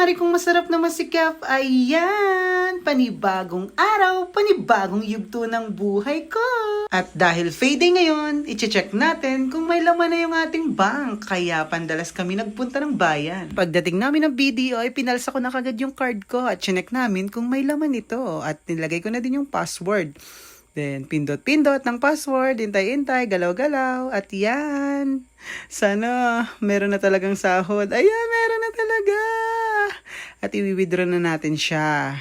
kumari kong masarap na masikap. Ayan! Panibagong araw, panibagong yugto ng buhay ko. At dahil payday ngayon, iche-check natin kung may laman na yung ating bank. Kaya pandalas kami nagpunta ng bayan. Pagdating namin ng BDO, ay pinalsa ko na kagad yung card ko at chinek namin kung may laman ito. At nilagay ko na din yung password. Then, pindot-pindot ng password, intay-intay, galaw-galaw, at yan. Sana, meron na talagang sahod. Ayan, meron na talaga. At i-withdraw na natin siya.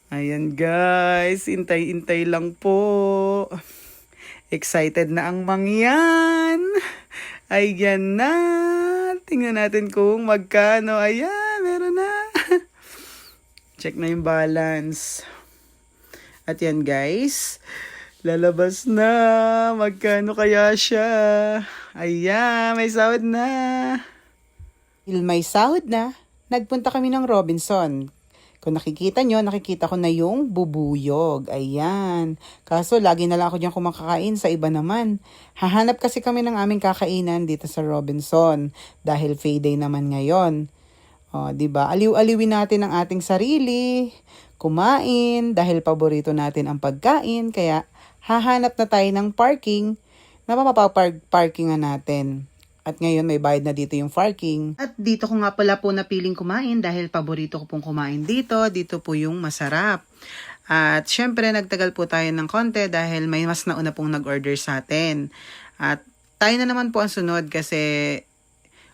Ayan guys, intay-intay lang po. Excited na ang mangyan. Ayan na. Tingnan natin kung magkano. Ayan, meron na. Check na yung balance. At yan guys, lalabas na. Magkano kaya siya? Ayan, may sahod na. May sahod na. Nagpunta kami ng Robinson. Kung nakikita nyo, nakikita ko na yung bubuyog. Ayan. Kaso lagi na lang ako dyan kumakain, sa iba naman. Hahanap kasi kami ng aming kakainan dito sa Robinson. Dahil payday naman ngayon. O, diba? Aliw-aliwin natin ang ating sarili. Kumain dahil paborito natin ang pagkain, kaya hahanap na tayo ng parking na mapaparkingan natin. At ngayon may bayad na dito yung parking. At dito ko nga pala po napiling kumain dahil paborito ko pong kumain dito. Dito po yung masarap. At syempre nagtagal po tayo ng konti dahil may mas nauna pong nag-order sa atin. At tayo na naman po ang sunod kasi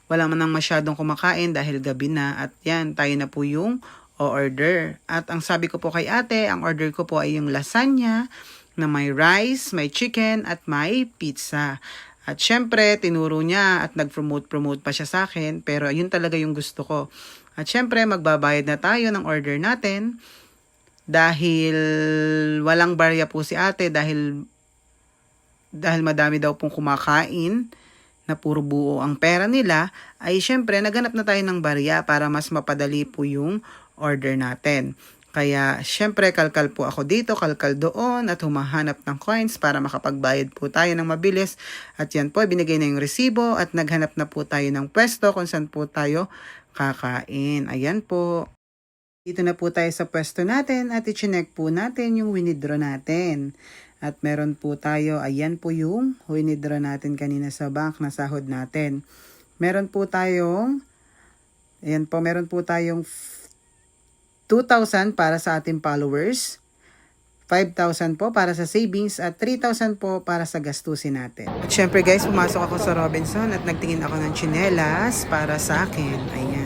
wala man nang masyadong kumakain dahil gabi na. At yan, tayo na po yung order. At ang sabi ko po kay ate, ang order ko po ay yung lasagna na may rice, may chicken, at may pizza. At syempre, tinuro niya at nag-promote pa siya sa akin, pero yun talaga yung gusto ko. At syempre, magbabayad na tayo ng order natin dahil walang barya po si ate dahil madami daw pong kumakain na puro buo ang pera nila, ay syempre, naghanap na tayo ng barya para mas mapadali po yung order natin. Kaya, syempre, kalkal po ako dito, kalkal doon, at humahanap ng coins para makapagbayad po tayo ng mabilis. At yan po, binigay na yung resibo at naghanap na po tayo ng pwesto kung saan po tayo kakain. Ayan po. Dito na po tayo sa pwesto natin at i-check po natin yung winidraw natin. At meron po tayo, ayan po yung winidraw natin kanina sa bank na sahod natin. Meron po tayong 2,000 para sa ating followers, 5,000 po para sa savings, at 3,000 po para sa gastusin natin. At syempre guys, pumasok ako sa Robinson at nagtingin ako ng tsinelas para sa akin. Ayan.